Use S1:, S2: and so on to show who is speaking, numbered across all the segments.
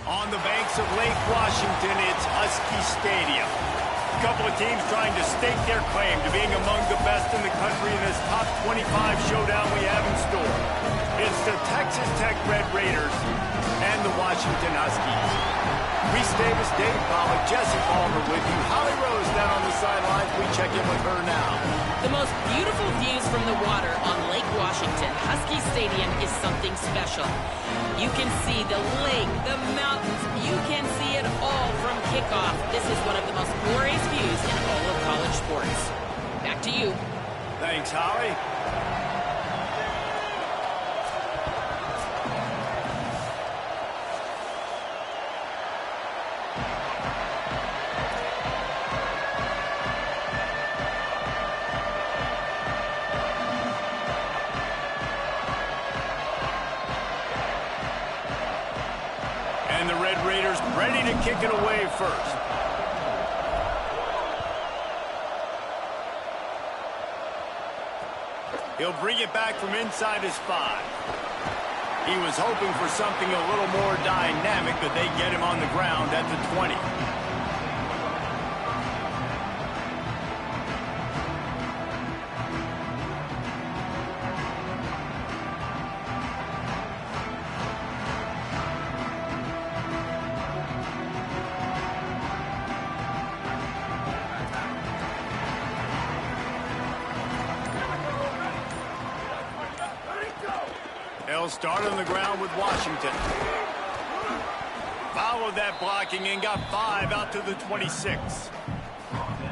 S1: On the banks of Lake Washington, it's Husky Stadium. A couple of teams trying to stake their claim to being among the best in the country in this top 25 showdown we have in store. It's the Texas Tech Red Raiders and the Washington Huskies. Reese Davis, Dave Pollock, Jesse Palmer with you. Holly Rose down on the sidelines. We check in with her now.
S2: The most beautiful views from the water on Lake Washington. Husky Stadium is something special. You can see the lake, the mountains. You can see it all from kickoff. This is one of the most glorious views in all of college sports. Back to you.
S1: Thanks, Holly. And the Red Raiders ready to kick it away first. He'll bring it back from inside his 5. He was hoping for something a little more dynamic, but they get him on the ground at the 20. They'll start on the ground with Washington. Followed that blocking and got 5 out to the 26.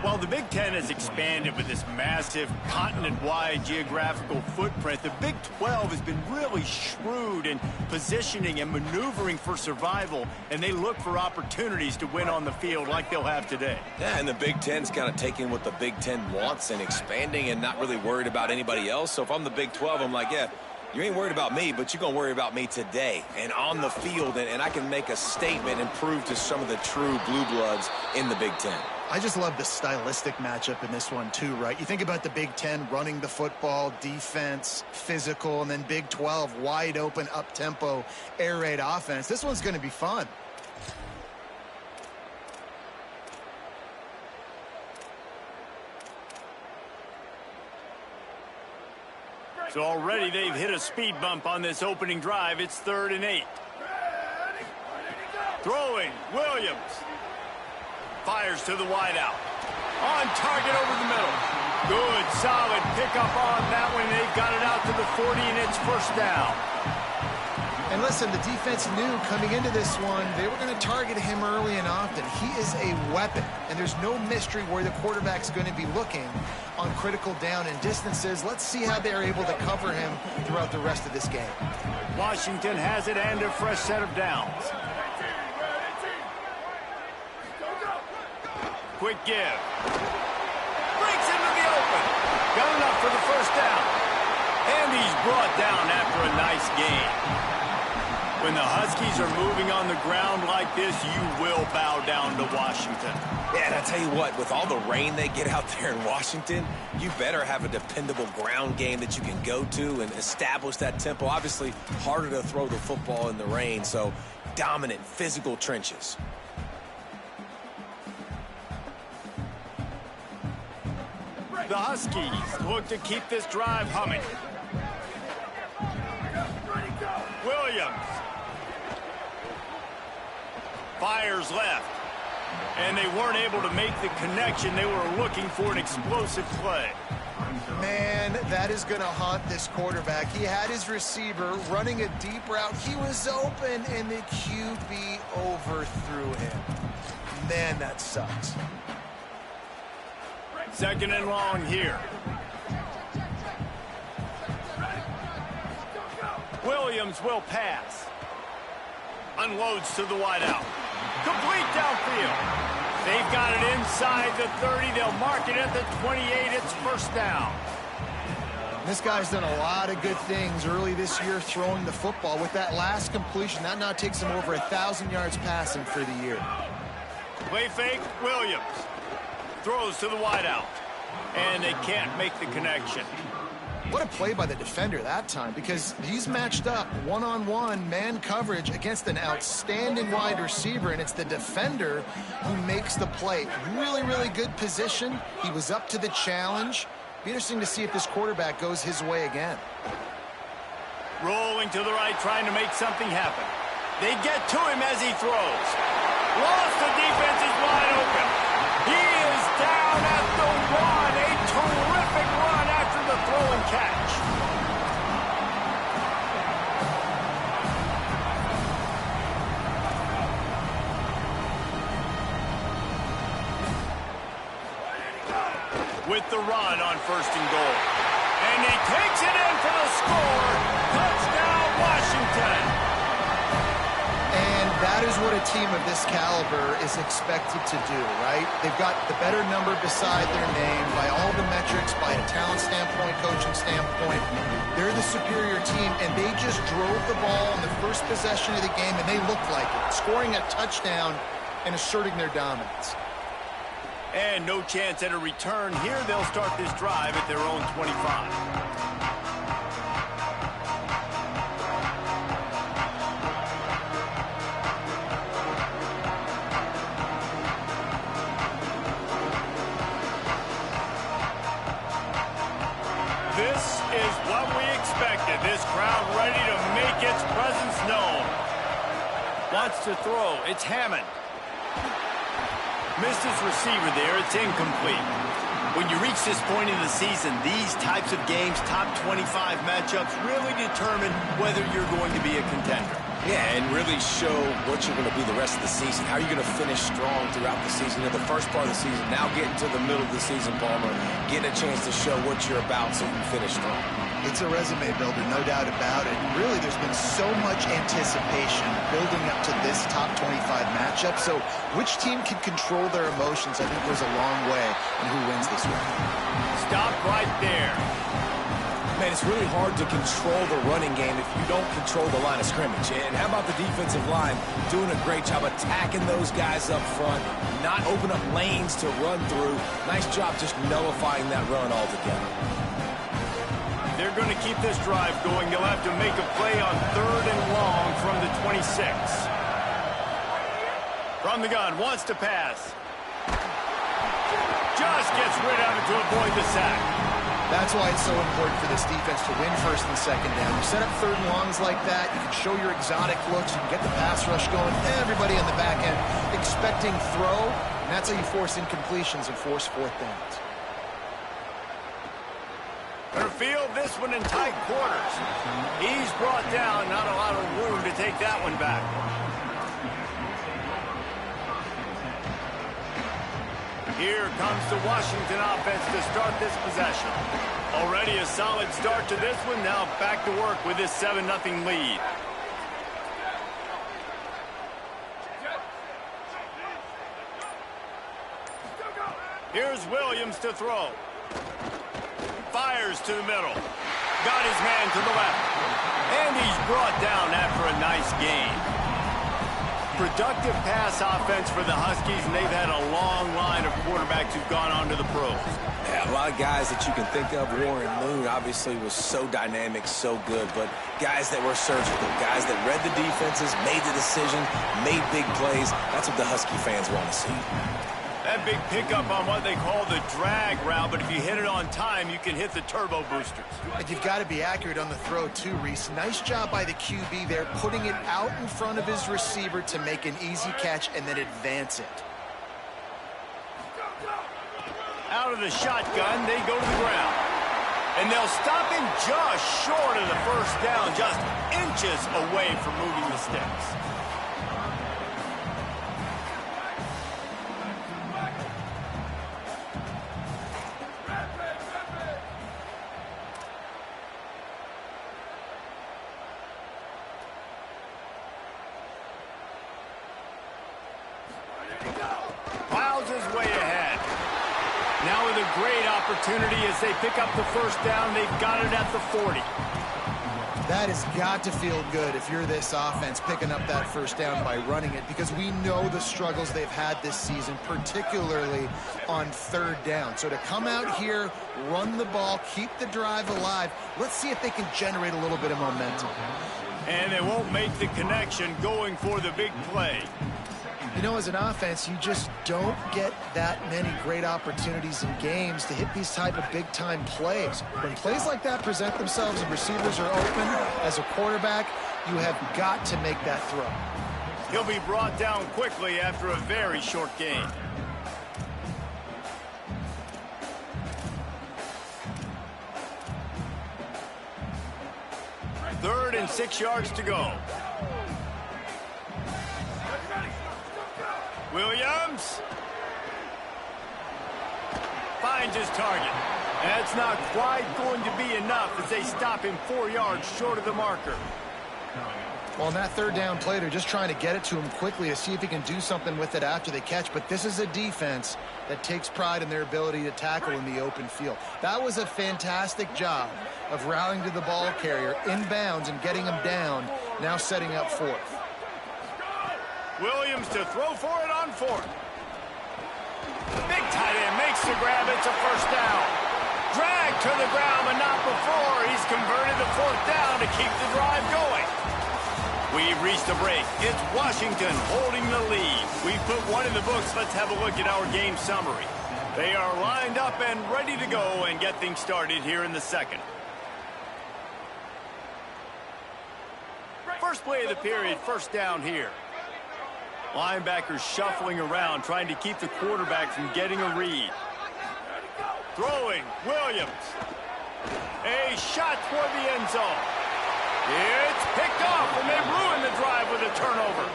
S1: Well, the Big Ten has expanded with this massive continent-wide geographical footprint. The Big 12 has been really shrewd in positioning and maneuvering for survival, and they look for opportunities to win on the field like they'll have today.
S3: Yeah, and the Big Ten's kind of taking what the Big Ten wants and expanding and not really worried about anybody else. So if I'm the Big 12, I'm like, yeah, you ain't worried about me, but you're going to worry about me today and on the field, and I can make a statement and prove to some of the true blue bloods in the Big Ten.
S4: I just love the stylistic matchup in this one too, right? You think about the Big Ten running the football, defense, physical, and then Big 12 wide open, up-tempo, air raid offense. This one's going to be fun.
S1: So already they've hit a speed bump on this opening drive. It's 3rd and 8. Throwing, Williams. Fires to the wideout. On target over the middle. Good, solid pickup on that one. They've got it out to the 40, and it's first down.
S4: And listen, the defense knew coming into this one, they were going to target him early and often. He is a weapon, and there's no mystery where the quarterback's going to be looking on critical down and distances. Let's see how they're able to cover him throughout the rest of this game.
S1: Washington has it and a fresh set of downs. Quick give. Breaks into the open. Got enough for the first down. And he's brought down after a nice gain. When the Huskies are moving on the ground like this, you will bow down to Washington.
S3: Yeah, and I tell you what, with all the rain they get out there in Washington, you better have a dependable ground game that you can go to and establish that tempo. Obviously, harder to throw the football in the rain, so dominant physical trenches.
S1: The Huskies look to keep this drive humming. Williams. Fires left. And they weren't able to make the connection. They were looking for an explosive play.
S4: Man, that is going to haunt this quarterback. He had his receiver running a deep route. He was open, and the QB overthrew him. Man, that sucks.
S1: 2nd and long here. Williams will pass. Unloads to the wideout. Complete downfield. They've got it inside the 30. They'll mark it at the 28. It's first down.
S4: This guy's done a lot of good things early this year throwing the football. With that last completion, that now takes him over 1,000 yards passing for the year.
S1: Play fake, Williams. Throws to the wideout. And they can't make the connection.
S4: What a play by the defender that time, because he's matched up one-on-one man coverage against an outstanding wide receiver, and it's the defender who makes the play. Really, really good position. He was up to the challenge. Be interesting to see if this quarterback goes his way again.
S1: Rolling to the right, trying to make something happen. They get to him as he throws. Lost, the defense is wide open. He is down at the 1. A terrific run after the throw and catch. With the run on 1st and goal. And he takes it in for the score. Touchdown, Washington.
S4: And that is what a team of this caliber is expected to do, right? They've got the better number beside their name by all the metrics, by a talent standpoint, coaching standpoint. They're the superior team, and they just drove the ball in the first possession of the game, and they looked like it, scoring a touchdown and asserting their dominance.
S1: And no chance at a return. Here they'll start this drive at their own 25. This is what we expected. This crowd ready to make its presence known. Wants to throw. It's Hammond. Missed his receiver there. It's incomplete. When you reach this point in the season, these types of games, top 25 matchups, really determine whether you're going to be a contender.
S3: Yeah, and really show what you're going to be the rest of the season. How are you going to finish strong throughout the season? You know, the first part of the season, now getting to the middle of the season, Palmer, getting a chance to show what you're about so you can finish strong.
S4: It's a resume builder, no doubt about it. Really, there's been so much anticipation building up to this top 25 matchup. So which team can control their emotions, I think, goes a long way in who wins this one.
S1: Stop right there.
S3: Man, it's really hard to control the running game if you don't control the line of scrimmage. And how about the defensive line doing a great job attacking those guys up front, not open up lanes to run through. Nice job just nullifying that run altogether.
S1: They're going to keep this drive going. They'll have to make a play on 3rd and long from the 26. From the gun, wants to pass. Just gets rid of it to avoid the sack.
S4: That's why it's so important for this defense to win 1st and 2nd down. You set up 3rd and longs like that, you can show your exotic looks, you can get the pass rush going, everybody on the back end expecting throw, and that's how you force incompletions and force 4th downs.
S1: They'll field this one in tight quarters. He's brought down, not a lot of room to take that one back. Here comes the Washington offense to start this possession. Already a solid start to this one. Now back to work with this 7-0 lead. Here's Williams to throw. Fires to the middle. Got his man to the left. And he's brought down after a nice gain. Productive pass offense for the Huskies, and they've had a long line of quarterbacks who've gone on to the pros.
S3: Yeah, a lot of guys that you can think of. Warren Moon obviously was so dynamic, so good, but guys that were surgical, guys that read the defenses, made the decision, made big plays. That's what the Husky fans want to see.
S1: That big pickup on what they call the drag route, but if you hit it on time, you can hit the turbo boosters.
S4: And you've got to be accurate on the throw too, Reese. Nice job by the QB there, putting it out in front of his receiver to make an easy catch and then advance it.
S1: Out of the shotgun, they go to the ground. And they'll stop him just short of the 1st down, just inches away from moving the sticks. Plows his way ahead. Now with a great opportunity as they pick up the 1st down. They've got it at the 40.
S4: That has got to feel good if you're this offense picking up that first down by running it, because we know the struggles they've had this season, particularly on third down. So to come out here, run the ball, keep the drive alive, let's see if they can generate a little bit of momentum.
S1: And they won't make the connection going for the big play.
S4: You know, as an offense, you just don't get that many great opportunities in games to hit these type of big-time plays. When plays like that present themselves and receivers are open, as a quarterback, you have got to make that throw.
S1: He'll be brought down quickly after a very short gain. Third and 6 yards to go. Williams finds his target. That's not quite going to be enough as they stop him 4 yards short of the marker.
S4: Well, on that third down play, they're just trying to get it to him quickly to see if he can do something with it after the catch. But this is a defense that takes pride in their ability to tackle in the open field. That was a fantastic job of rallying to the ball carrier inbounds and getting him down, now setting up fourth.
S1: Williams to throw for it on fourth. Big tight end makes the grab. It's a first down. Dragged to the ground, but not before. He's converted the fourth down to keep the drive going. We've reached a break. It's Washington holding the lead. We've put one in the books. Let's have a look at our game summary. They are lined up and ready to go and get things started here in the second. First play of the period, first down here. Linebackers shuffling around, trying to keep the quarterback from getting a read. Throwing, Williams. A shot toward the end zone. It's picked off, and they ruin the drive with a turnover.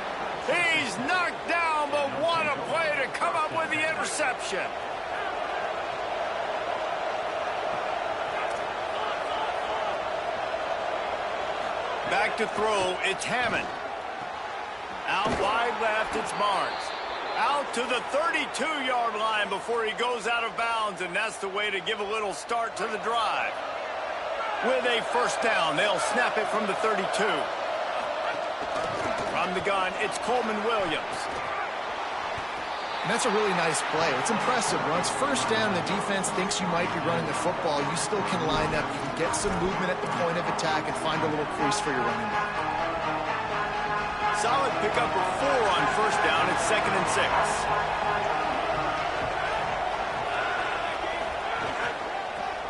S1: He's knocked down, but what a play to come up with the interception. Back to throw, it's Hammond. Out wide left, it's Barnes. Out to the 32-yard line before he goes out of bounds, and that's the way to give a little start to the drive. With a first down, they'll snap it from the 32. From the gun, it's Coleman Williams.
S4: And that's a really nice play. It's impressive. Once first down, the defense thinks you might be running the football. You still can line up. You can get some movement at the point of attack and find a little crease for your running back.
S1: Solid pickup of 4 on first down. It's 2nd and 6.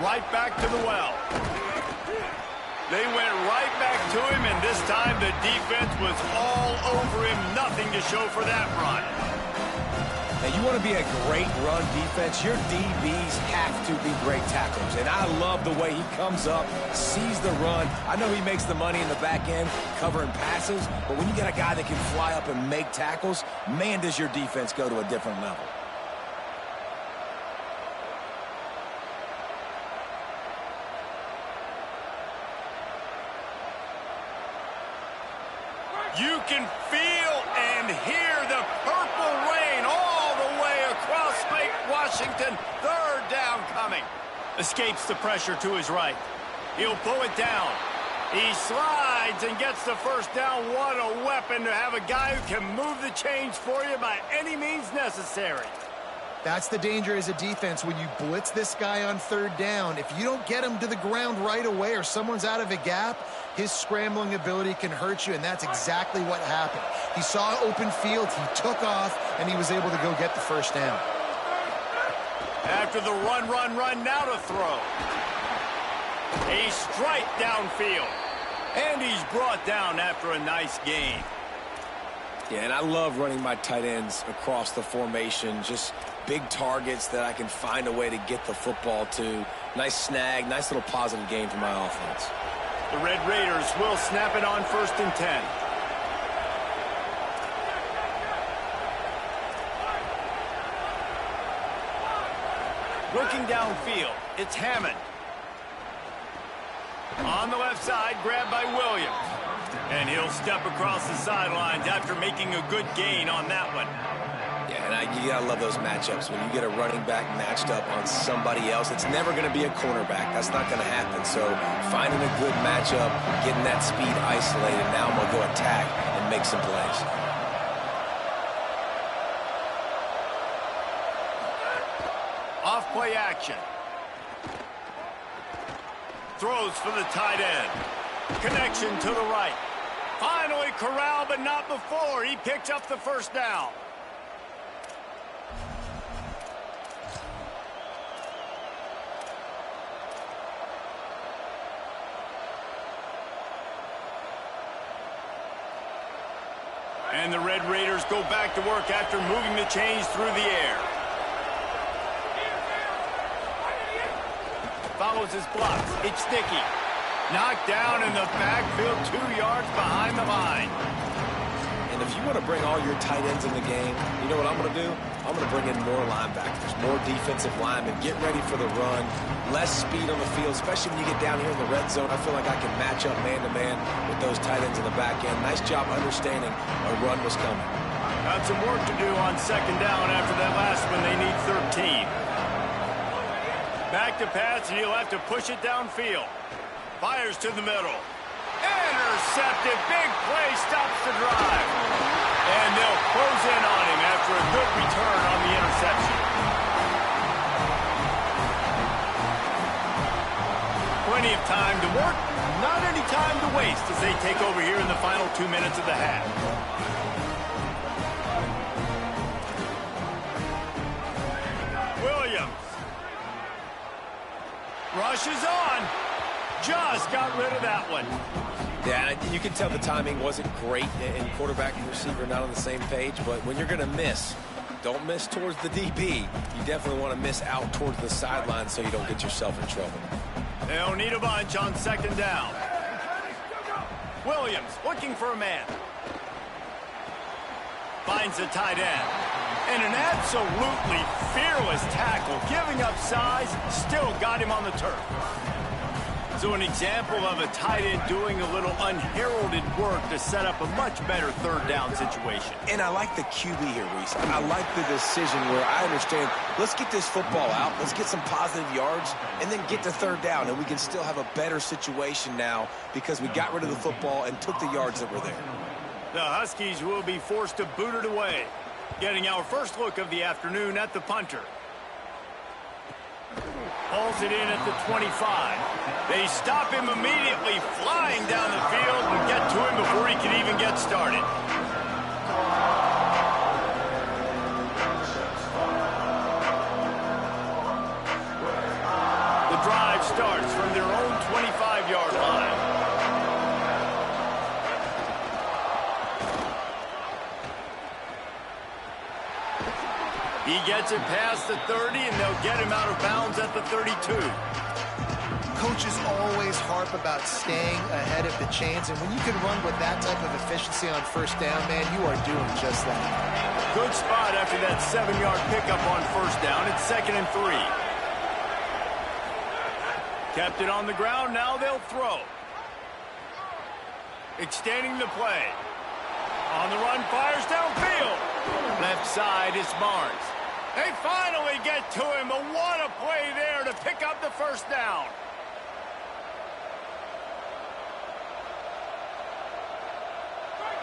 S1: Right back to the well. They went right back to him, and this time the defense was all over him. Nothing to show for that run.
S3: And you want to be a great run defense, your DBs have to be great tacklers. And I love the way he comes up, sees the run. I know he makes the money in the back end covering passes, but when you get a guy that can fly up and make tackles, man, does your defense go to a different level.
S1: You can feel and hear the purple rain all the way across Lake Washington. Third down coming. Escapes the pressure to his right. He'll pull it down. He slides and gets the first down. What a weapon to have a guy who can move the chains for you by any means necessary.
S4: That's the danger as a defense when you blitz this guy on third down. If you don't get him to the ground right away or someone's out of a gap, his scrambling ability can hurt you, and that's exactly what happened. He saw open field, he took off, and he was able to go get the first down.
S1: After the run, now to throw. A strike downfield. And he's brought down after a nice gain.
S3: Yeah, and I love running my tight ends across the formation. Just big targets that I can find a way to get the football to. Nice snag, nice little positive gain for my offense.
S1: The Red Raiders will snap it on 1st and 10. Working downfield, it's Hammond. On the left side, grabbed by Williams. And he'll step across the sidelines after making a good gain on that one.
S3: Yeah, And you got to love those matchups. When you get a running back matched up on somebody else, it's never going to be a cornerback. That's not going to happen. So finding a good matchup, getting that speed isolated, now I'm going to go attack and make some plays.
S1: Off-play action. Throws for the tight end. Connection to the right. Finally corralled, but not before. He picked up the first down. And the Red Raiders go back to work after moving the chains through the air. Follows his blocks. It's sticky. Knocked down in the backfield, 2 yards behind the line.
S3: And if you want to bring all your tight ends in the game, you know what I'm going to do? I'm going to bring in more linebackers, more defensive linemen, get ready for the run, less speed on the field, especially when you get down here in the red zone. I feel like I can match up man-to-man with those tight ends in the back end. Nice job understanding a run was coming.
S1: Got some work to do on second down after that last one. They need 13. Back to pass, and he'll have to push it downfield. Fires to the middle. Intercepted. Big play stops the drive. And they'll close in on him after a good return on the interception. Plenty of time to work. Not any time to waste as they take over here in the final 2 minutes of the half. Williams. Rushes on. Just got rid of that one.
S3: Yeah, you can tell the timing wasn't great, and quarterback and receiver not on the same page, but when you're going to miss, don't miss towards the DB. You definitely want to miss out towards the sideline so you don't get yourself in trouble.
S1: They'll need a bunch on second down. Williams looking for a man. Finds the tight end. And an absolutely fearless tackle, giving up size, still got him on the turf. So an example of a tight end doing a little unheralded work to set up a much better third down situation.
S3: And I like the QB here, Reese. I like the decision where I understand, let's get this football out, let's get some positive yards, and then get to third down, and we can still have a better situation now because we got rid of the football and took the yards that were there.
S1: The Huskies will be forced to boot it away. Getting our first look of the afternoon at the punter. Pulls it in at the 25. They stop him immediately, flying down the field and get to him before he can even get started. The drive starts from their own 25-yard line. He gets it past the 30, and they'll get him out of bounds at the 32.
S4: Coaches always harp about staying ahead of the chains, and when you can run with that type of efficiency on first down, man, you are doing just that.
S1: Good spot after that 7-yard pickup on first down. It's 2nd and 3. Kept it on the ground. Now they'll throw. Extending the play. On the run, fires downfield. Left side is Barnes. They finally get to him, but what a play there to pick up the first down.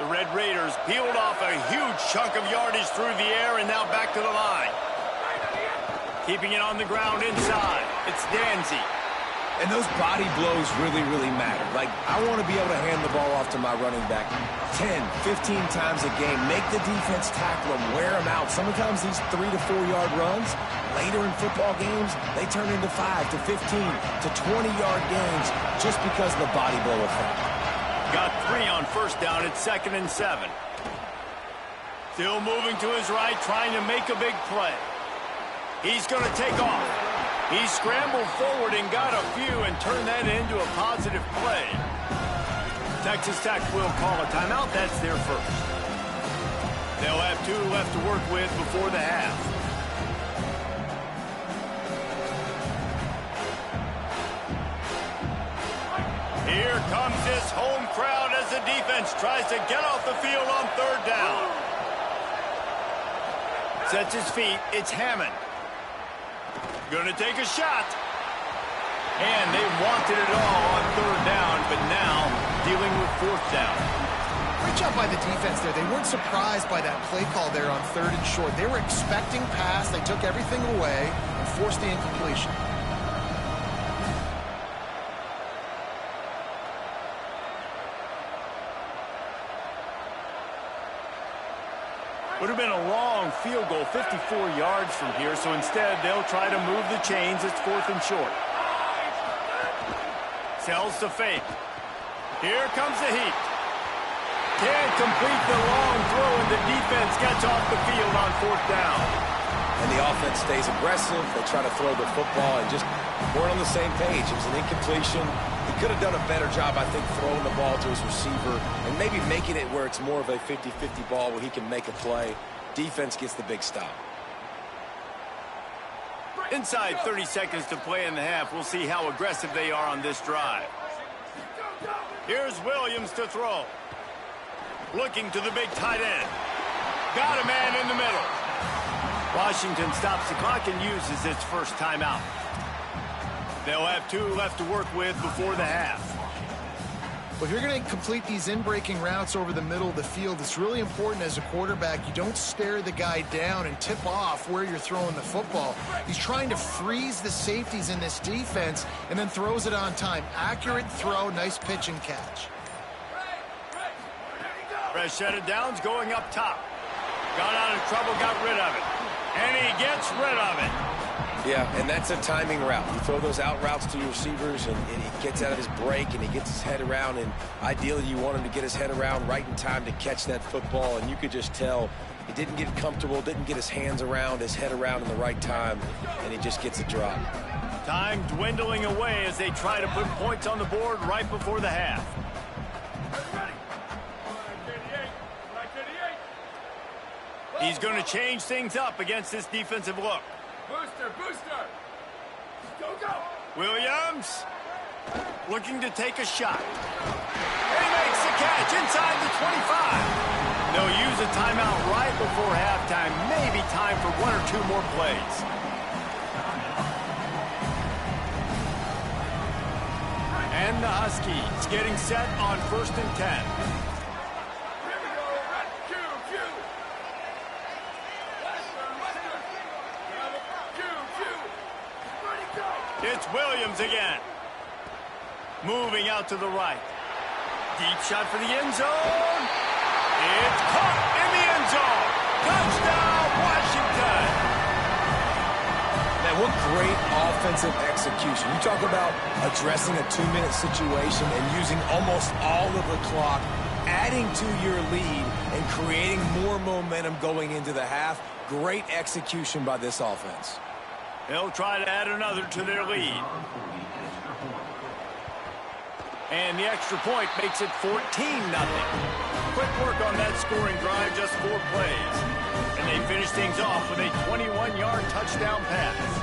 S1: The Red Raiders peeled off a huge chunk of yardage through the air and now back to the line. Keeping it on the ground inside. It's Danzy.
S3: And those body blows really, really matter. Like, I want to be able to hand the ball off to my running back 10, 15 times a game. Make the defense tackle him, wear him out. Sometimes these 3 to 4 yard runs, later in football games, they turn into 5 to 15 to 20-yard games just because of the body blow effect.
S1: Got 3 on first down. It's 2nd and 7. Still moving to his right, trying to make a big play. He's going to take off. He scrambled forward and got a few and turned that into a positive play. Texas Tech will call a timeout. That's their first. They'll have 2 left to work with before the half. Here comes this home crowd as the defense tries to get off the field on third down. Sets his feet. It's Hammond. Gonna take a shot. And they wanted it all on third down, but now dealing with fourth down.
S4: Great job by the defense there. They weren't surprised by that play call there on 3rd and short. They were expecting pass. They took everything away and forced the incompletion.
S1: Would have been a long field goal, 54 yards from here, so instead they'll try to move the chains. It's 4th and short. Sells to fake. Here comes the heat. Can't complete the long throw, and the defense gets off the field on 4th down.
S3: And the offense stays aggressive. They try to throw the football and just weren't on the same page. It was an incompletion. He could have done a better job, I think, throwing the ball to his receiver and maybe making it where it's more of a 50-50 ball where he can make a play. Defense gets the big stop.
S1: Inside 30 seconds to play in the half. We'll see how aggressive they are on this drive. Here's Williams to throw. Looking to the big tight end. Got a man in the middle. Washington stops the clock and uses its first timeout. They'll have 2 left to work with before the half.
S4: Well, if you're going to complete these in-breaking routes over the middle of the field, it's really important as a quarterback you don't stare the guy down and tip off where you're throwing the football. He's trying to freeze the safeties in this defense and then throws it on time. Accurate throw, nice pitch and catch.
S1: Fresh set of downs going up top. Got out of trouble, got rid of it. And he gets rid of it.
S3: Yeah, and that's a timing route. You throw those out routes to your receivers, and he gets out of his break, and he gets his head around, and ideally you want him to get his head around right in time to catch that football, and you could just tell he didn't get comfortable, didn't get his hands around, his head around in the right time, and he just gets a drop.
S1: Time dwindling away as they try to put points on the board right before the half. He's going to change things up against this defensive look. Booster. Go. Williams looking to take a shot. He makes the catch inside the 25. They'll use a timeout right before halftime. Maybe time for 1 or 2 more plays. And the Huskies getting set on 1st and 10. It's Williams again. Moving out to the right. Deep shot for the end zone. It's caught in the end zone. Touchdown, Washington.
S3: Man, what great offensive execution. You talk about addressing a 2-minute situation and using almost all of the clock, adding to your lead and creating more momentum going into the half. Great execution by this offense.
S1: They'll try to add another to their lead. And the extra point makes it 14-0. Quick work on that scoring drive, just 4 plays. And they finish things off with a 21-yard touchdown pass.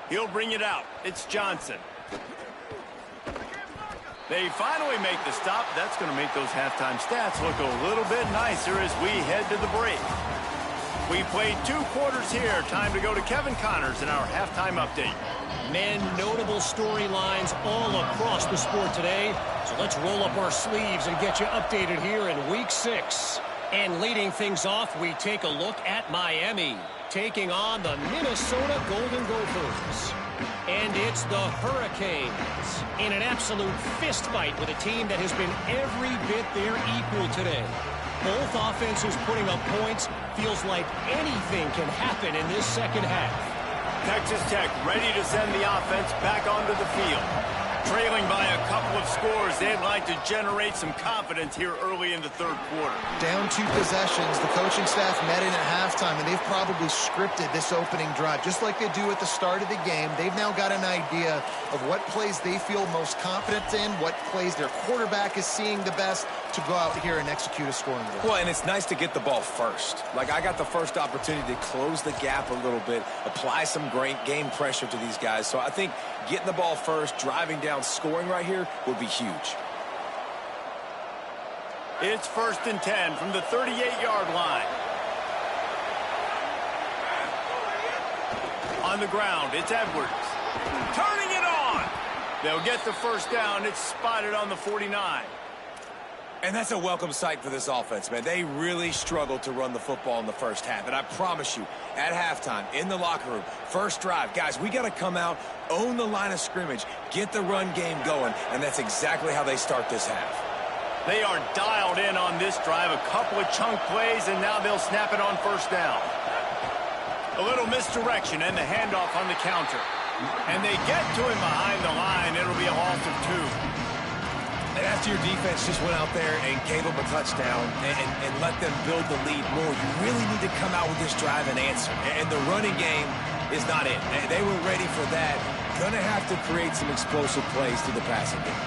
S1: He'll bring it out. It's Johnson. They finally make the stop. That's going to make those halftime stats look a little bit nicer as we head to the break. We played 2 quarters here. Time to go to Kevin Connors in our halftime update.
S5: Men, notable storylines all across the sport today. So let's roll up our sleeves and get you updated here in Week 6. And leading things off, we take a look at Miami, taking on the Minnesota Golden Gophers. And it's the Hurricanes in an absolute fistfight with a team that has been every bit their equal today. Both offenses putting up points. Feels like anything can happen in this second half.
S1: Texas Tech ready to send the offense back onto the field. Trailing trailing by a couple of scores. They'd like to generate some confidence here early in the third quarter.
S4: Down 2 possessions. The coaching staff met in at halftime, and they've probably scripted this opening drive. Just like they do at the start of the game, they've now got an idea of what plays they feel most confident in, what plays their quarterback is seeing the best to go out here and execute a scoring drive.
S3: Well, and it's nice to get the ball first. Like, I got the first opportunity to close the gap a little bit, apply some great game pressure to these guys. So I think getting the ball first, driving down, scoring right here would be huge.
S1: It's 1st and 10 from the 38-yard line. On the ground, it's Edwards. Turning it on. They'll get the first down. It's spotted on the 49.
S3: And that's a welcome sight for this offense, man. They really struggled to run the football in the first half. And I promise you, at halftime, in the locker room, first drive, guys, we got to come out, own the line of scrimmage, get the run game going, and that's exactly how they start this half.
S1: They are dialed in on this drive, a couple of chunk plays, and now they'll snap it on first down. A little misdirection and the handoff on the counter. And they get to him behind the line. It'll be a loss of 2.
S3: And after your defense just went out there and gave them a touchdown and let them build the lead more, you really need to come out with this drive and answer. And the running game is not it. They were ready for that. Gonna have to create some explosive plays to the passing game.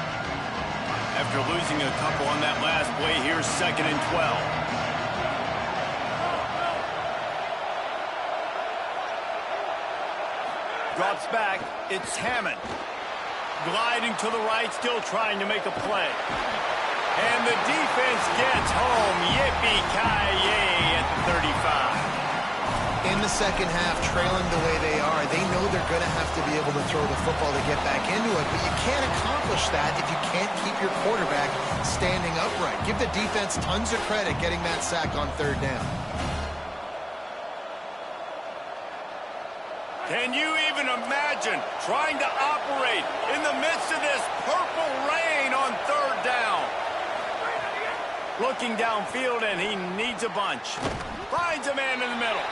S1: After losing a couple on that last play, here's 2nd and 12. Drops back. It's Hammond. Gliding to the right, still trying to make a play. And the defense gets home. Yippee-ki-yay at the 35.
S4: In the second half, trailing the way they are, they know they're going to have to be able to throw the football to get back into it, but you can't accomplish that if you can't keep your quarterback standing upright. Give the defense tons of credit getting that sack on 3rd down.
S1: Can you even imagine trying to operate in the midst of this purple rain on 3rd down? Looking downfield, and he needs a bunch. Finds a man in the middle.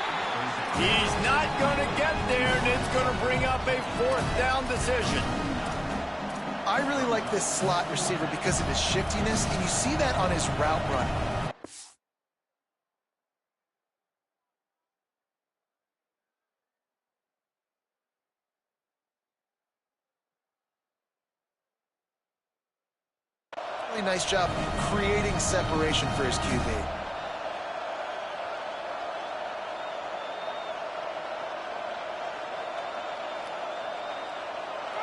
S1: He's not going to get there, and it's going to bring up a 4th down decision.
S4: I really like this slot receiver because of his shiftiness, and you see that on his route run. Really nice job creating separation for his QB.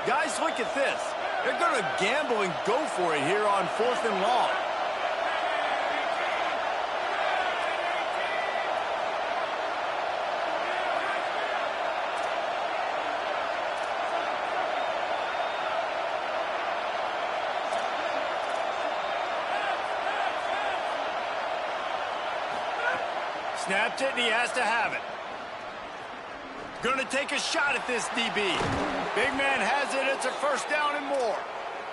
S1: Guys, look at this. They're going to gamble and go for it here on 4th and long. Snapped it, and he has to have it. Going to take a shot at this DB. Big man has it. It's a 1st down and more.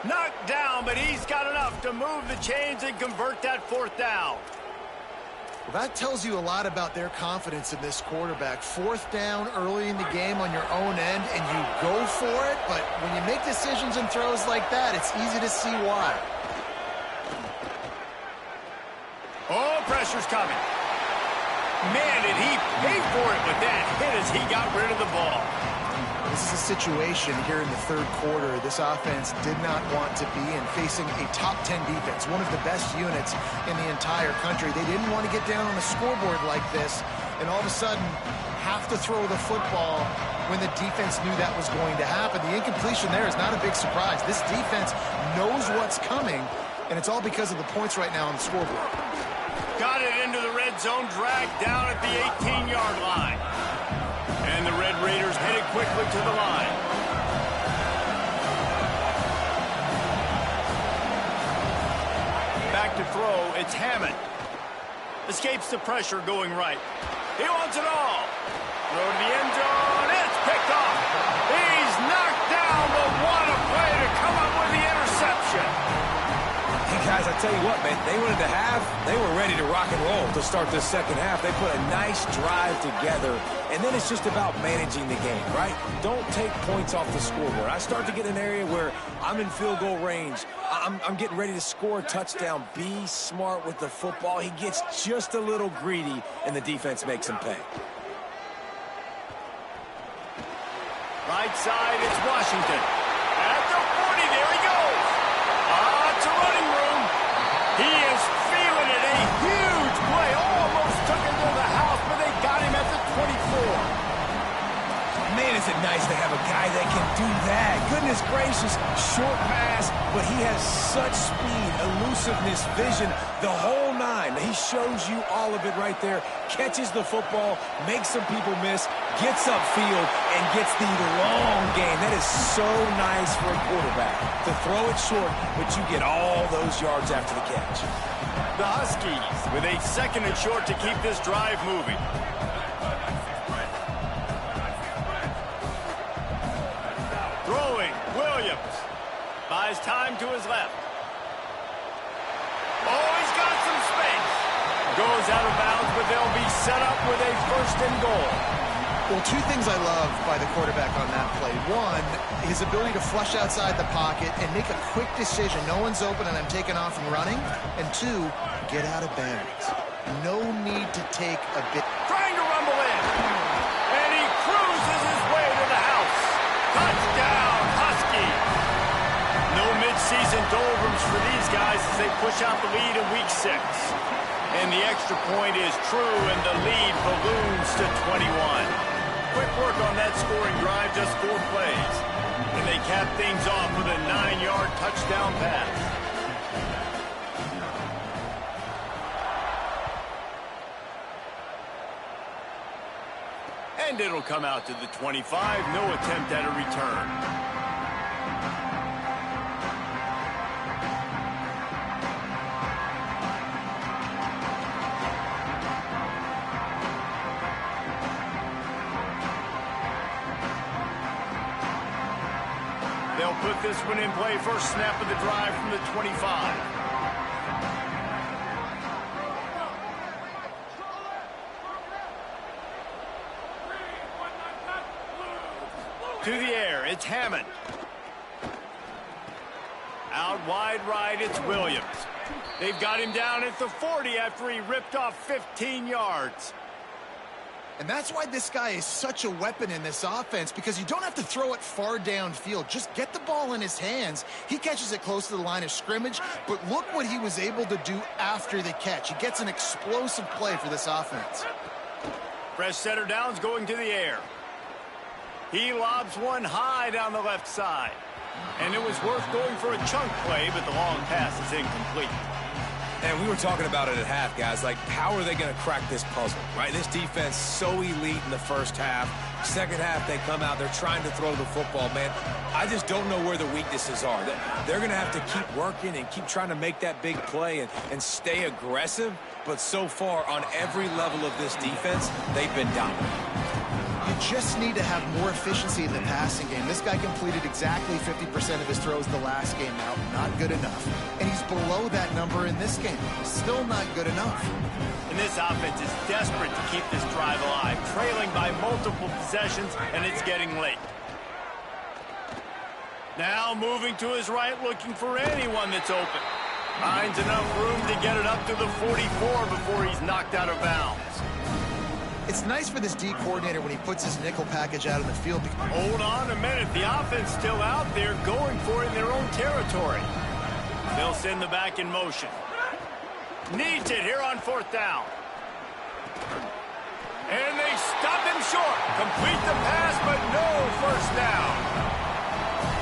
S1: Knocked down, but he's got enough to move the chains and convert that 4th down.
S4: Well, that tells you a lot about their confidence in this quarterback. 4th down early in the game on your own end, and you go for it, but when you make decisions and throws like that, it's easy to see why.
S1: Oh, pressure's coming. Man, did he pay for it with that hit as he got rid of the ball.
S4: This is a situation here in the 3rd quarter this offense did not want to be in, facing a top 10 defense, one of the best units in the entire country. They didn't want to get down on the scoreboard like this and all of a sudden have to throw the football when the defense knew that was going to happen. The incompletion there is not a big surprise. This defense knows what's coming, and it's all because of the points right now on the scoreboard.
S1: Got it into the red zone, dragged down at the 18-yard line. And the Red Raiders headed quickly to the line. Back to throw, it's Hammond. Escapes the pressure going right. He wants it all. Throw to the end zone, it's picked off. He's knocked down, but what a play to come up with the interception.
S3: Hey guys, I tell you what, man, they were ready to rock and roll to start this second half. They put a nice drive together, and then it's just about managing the game, right? Don't take points off the scoreboard. I start to get in an area where I'm in field goal range. I'm getting ready to score a touchdown. Be smart with the football. He gets just a little greedy, and the defense makes him pay.
S1: Right side, it's Washington. At the 40, there he goes. Lots of running room. He is feeling it. A huge play. Almost took him to the house, but they got him at the 24.
S3: Man, is it nice to have a guy that can do that. Goodness gracious, short pass, but he has such speed, elusiveness, vision, the whole nine. He shows you all of it right there. Catches the football, makes some people miss, gets upfield, and gets the long game. That is so nice for a quarterback to throw it short, but you get all those yards after the catch.
S1: The Huskies with a second and short to keep this drive moving. Throwing, Williams. Buys time to his left. Oh, he's got some space. Goes out of bounds, but they'll be set up with a first and goal.
S4: Well, two things I love by the quarterback on that play. One, his ability to flush outside the pocket and make a quick decision. No one's open and I'm taking off and running. And two, get out of bounds. No need to take a bit.
S1: Trying to rumble in. And he cruises his way to the house. Touchdown, Huskies. No midseason doldrums for these guys as they push out the lead in week 6. And the extra point is true, and the lead balloons to 21. Quick work on that scoring drive, just 4 plays. And they cap things off with a 9-yard touchdown pass. And it'll come out to the 25. No attempt at a return. They'll put this one in play. First snap of the drive from the 25. To the air, it's Hammond. Out wide right, it's Williams. They've got him down at the 40 after he ripped off 15 yards.
S4: And that's why this guy is such a weapon in this offense, because you don't have to throw it far downfield. Just get the ball in his hands. He catches it close to the line of scrimmage, but look what he was able to do after the catch. He gets an explosive play for this offense.
S1: Fresh setter downs going to the air. He lobs one high down the left side. And it was worth going for a chunk play, but the long pass is incomplete.
S3: And we were talking about it at half, guys. Like, how are they going to crack this puzzle, right? This defense so elite in the first half. Second half, they come out. They're trying to throw the football, man. I just don't know where the weaknesses are. They're going to have to keep working and keep trying to make that big play and stay aggressive. But so far, on every level of this defense, they've been dominant.
S4: You just need to have more efficiency in the passing game. This guy completed exactly 50% of his throws the last game out. Not good enough. And he's below that number in this game. Still not good enough.
S1: And this offense is desperate to keep this drive alive, trailing by multiple possessions, and it's getting late. Now moving to his right, looking for anyone that's open. Finds enough room to get it up to the 44 before he's knocked out of bounds.
S4: It's nice for this D coordinator when he puts his nickel package out in the field.
S1: Hold on a minute. The offense still out there going for it in their own territory. They'll send the back in motion. Needs it here on 4th down. And they stop him short. Complete the pass, but no first down.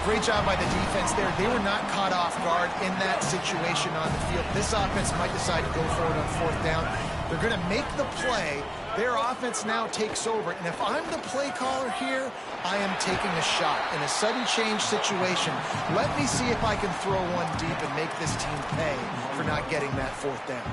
S4: Great job by the defense there. They were not caught off guard in that situation on the field. This offense might decide to go for it on 4th down. They're going to make the play. Their offense now takes over. And if I'm the play caller here, I am taking a shot. In a sudden change situation, let me see if I can throw one deep and make this team pay for not getting that 4th down.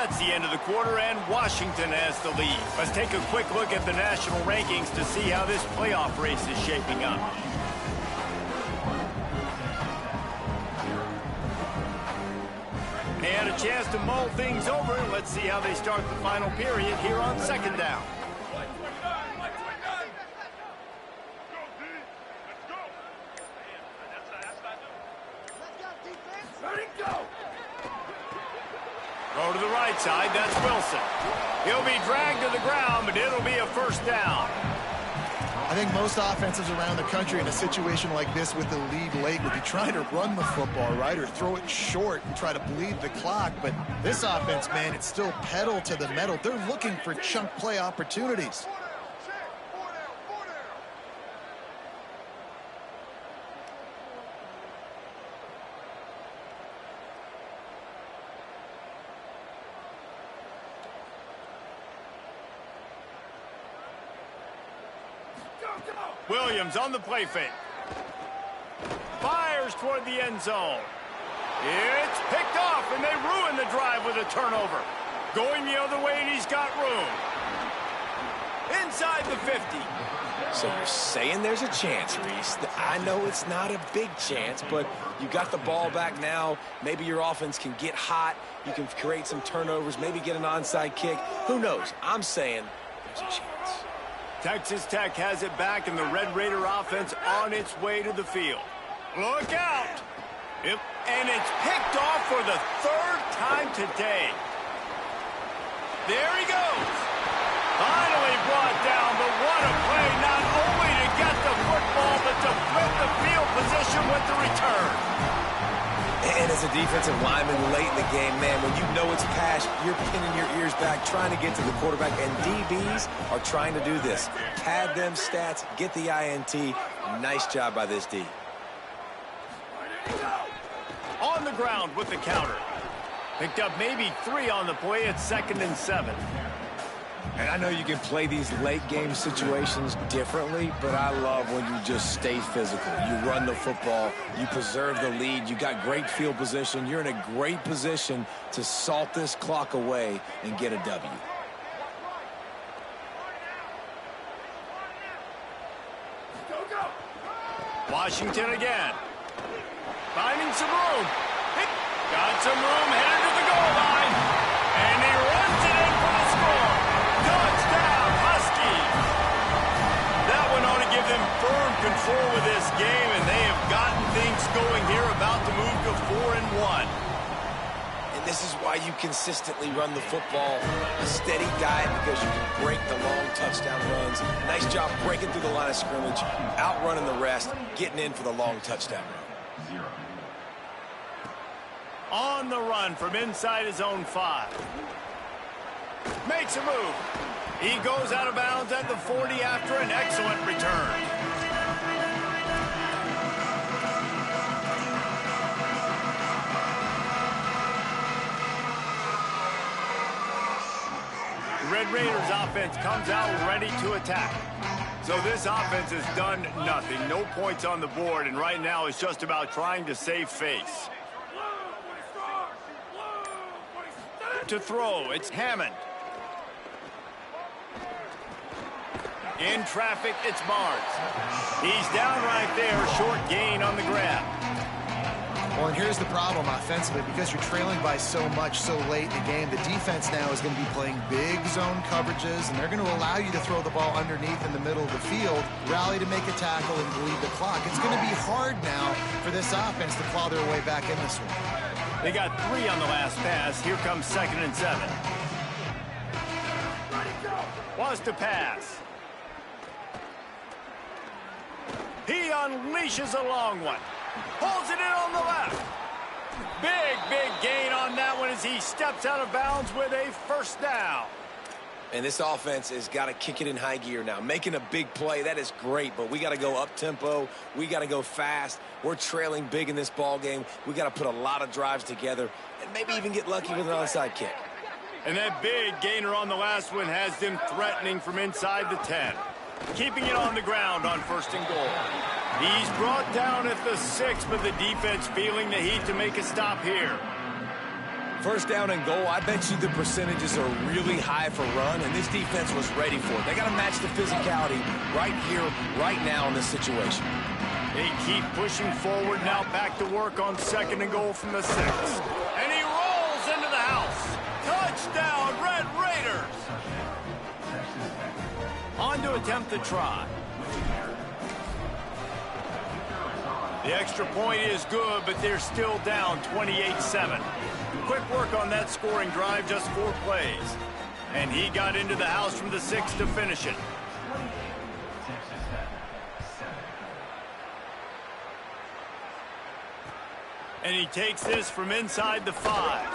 S1: That's the end of the quarter, and Washington has the lead. Let's take a quick look at the national rankings to see how this playoff race is shaping up. They had a chance to mull things over. Let's see how they start the final period here on second down. Throw to the right side, that's Wilson. He'll be dragged to the ground, but it'll be a first down.
S4: I think most offenses around the country in a situation like this with the lead late would be trying to run the football, right, or throw it short and try to bleed the clock. But this offense, man, it's still pedal to the metal. They're looking for chunk play opportunities.
S1: Williams on the play fake. Fires toward the end zone. It's picked off, and they ruin the drive with a turnover. Going the other way, and he's got room. Inside the 50.
S3: So you're saying there's a chance, Reese. I know it's not a big chance, but you got the ball back now. Maybe your offense can get hot. You can create some turnovers, maybe get an onside kick. Who knows? I'm saying there's a chance.
S1: Texas Tech has it back, and the Red Raider offense on its way to the field. Look out! Yep. And it's picked off for the third time today. There he goes. Finally brought down, but what a play, not only to get the football, but to flip the field position with the return.
S3: And as a defensive lineman late in the game, man, when you know it's pass, you're pinning your ears back, trying to get to the quarterback, and DBs are trying to do this. Pad them stats, get the INT. Nice job by this D.
S1: On the ground with the counter. Picked up maybe 3 on the play at 2nd and 7.
S3: And I know you can play these late game situations differently, but I love when you just stay physical. You run the football, you preserve the lead, you got great field position. You're in a great position to salt this clock away and get a W.
S1: Washington again. Finding some room. Got some room, headed to the goal line. And he runs it in for the score. Touchdown, Huskies. That one ought to give them firm control of this game, and they have gotten things going here, about to move to 4-1.
S3: And this is why you consistently run the football, a steady diet, because you can break the long touchdown runs. Nice job breaking through the line of scrimmage, outrunning the rest, getting in for the long touchdown run.
S1: On the run from inside his own 5. Makes a move. He goes out of bounds at the 40 after an excellent return. The Red Raiders offense comes out ready to attack. So this offense has done nothing. No points on the board, and right now it's just about trying to save face. To throw, it's Hammond. In traffic, it's Barnes. He's down right there, short gain on the grab.
S4: Well, and here's the problem offensively, because you're trailing by so much so late in the game, the defense now is going to be playing big zone coverages, and they're going to allow you to throw the ball underneath in the middle of the field, rally to make a tackle, and bleed the clock. It's going to be hard now for this offense to claw their way back in this one.
S1: They got 3 on the last pass. Here comes 2nd and 7. Wants to pass. He unleashes a long one. Pulls it in on the left. Big gain on that one as he steps out of bounds with a first down.
S3: And this offense has got to kick it in high gear now. Making a big play, that is great, but we got to go up-tempo. We got to go fast. We're trailing big in this ball game. We got to put a lot of drives together and maybe even get lucky with an onside kick.
S1: And that big gainer on the last one has them threatening from inside the 10. Keeping it on the ground on 1st and goal. He's brought down at the 6, but the defense feeling the heat to make a stop here.
S3: First down and goal, I bet you the percentages are really high for run, and this defense was ready for it. They got to match the physicality right here, right now in this situation.
S1: They keep pushing forward, now back to work on second and goal from the 6. And he rolls into the house. Touchdown, Red Raiders! On to attempt the try. The extra point is good, but they're still down 28-7. Quick work on that scoring drive, just 4 plays. And he got into the house from the 6 to finish it. And he takes this from inside the 5.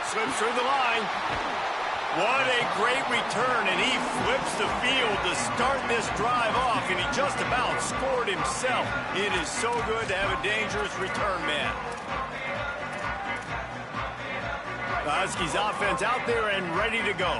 S1: Slips through the line. What a great return, and he flips the field to start this drive off, and he just about scored himself. It is so good to have a dangerous return man. The Huskies offense out there and ready to go.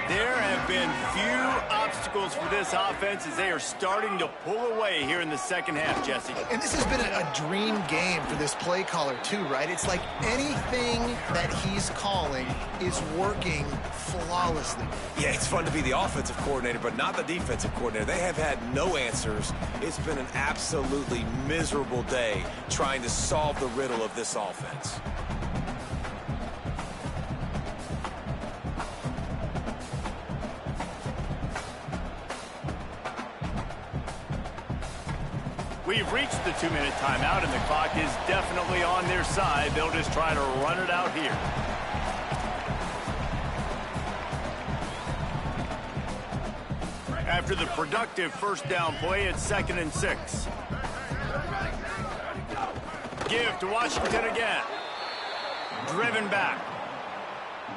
S1: There have been few obstacles for this offense as they are starting to pull away here in the second half, Jesse.
S4: And this has been a dream game for this play caller too, right? It's like anything that he's calling is working flawlessly.
S3: Yeah, it's fun to be the offensive coordinator, but not the defensive coordinator. They have had no answers. It's been an absolutely miserable day trying to solve the riddle of this offense.
S1: We've reached the 2-minute timeout, and the clock is definitely on their side. They'll just try to run it out here. After the productive first down play, it's 2nd and 6. Give to Washington again. Driven back.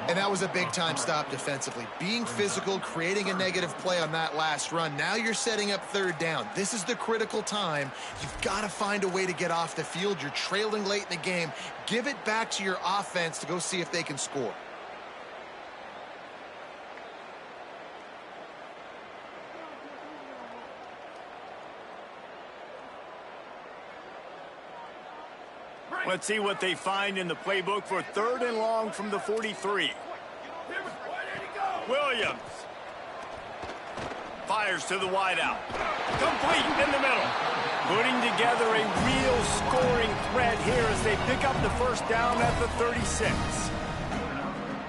S4: And that was a big-time stop defensively. Being physical, creating a negative play on that last run. Now you're setting up 3rd down. This is the critical time. You've got to find a way to get off the field. You're trailing late in the game. Give it back to your offense to go see if they can score.
S1: Let's see what they find in the playbook for 3rd and long from the 43. Williams fires to the wideout. Complete in the middle. Putting together a real scoring threat here as they pick up the first down at the 36.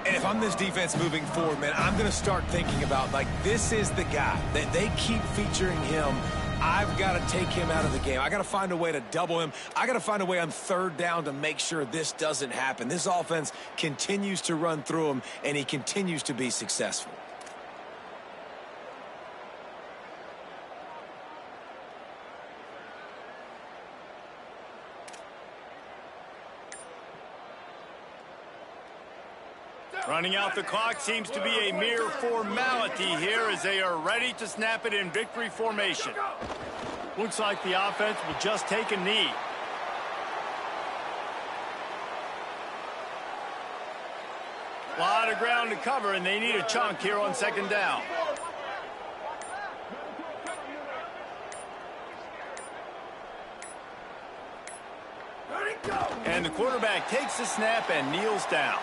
S3: And if I'm this defense moving forward, man, I'm going to start thinking about, like, this is the guy that they keep featuring him. I've got to take him out of the game. I got to find a way to double him. I got to find a way on 3rd down to make sure this doesn't happen. This offense continues to run through him, and he continues to be successful.
S1: Running out the clock seems to be a mere formality here as they are ready to snap it in victory formation. Looks like the offense will just take a knee. A lot of ground to cover, and they need a chunk here on 2nd down. And the quarterback takes the snap and kneels down.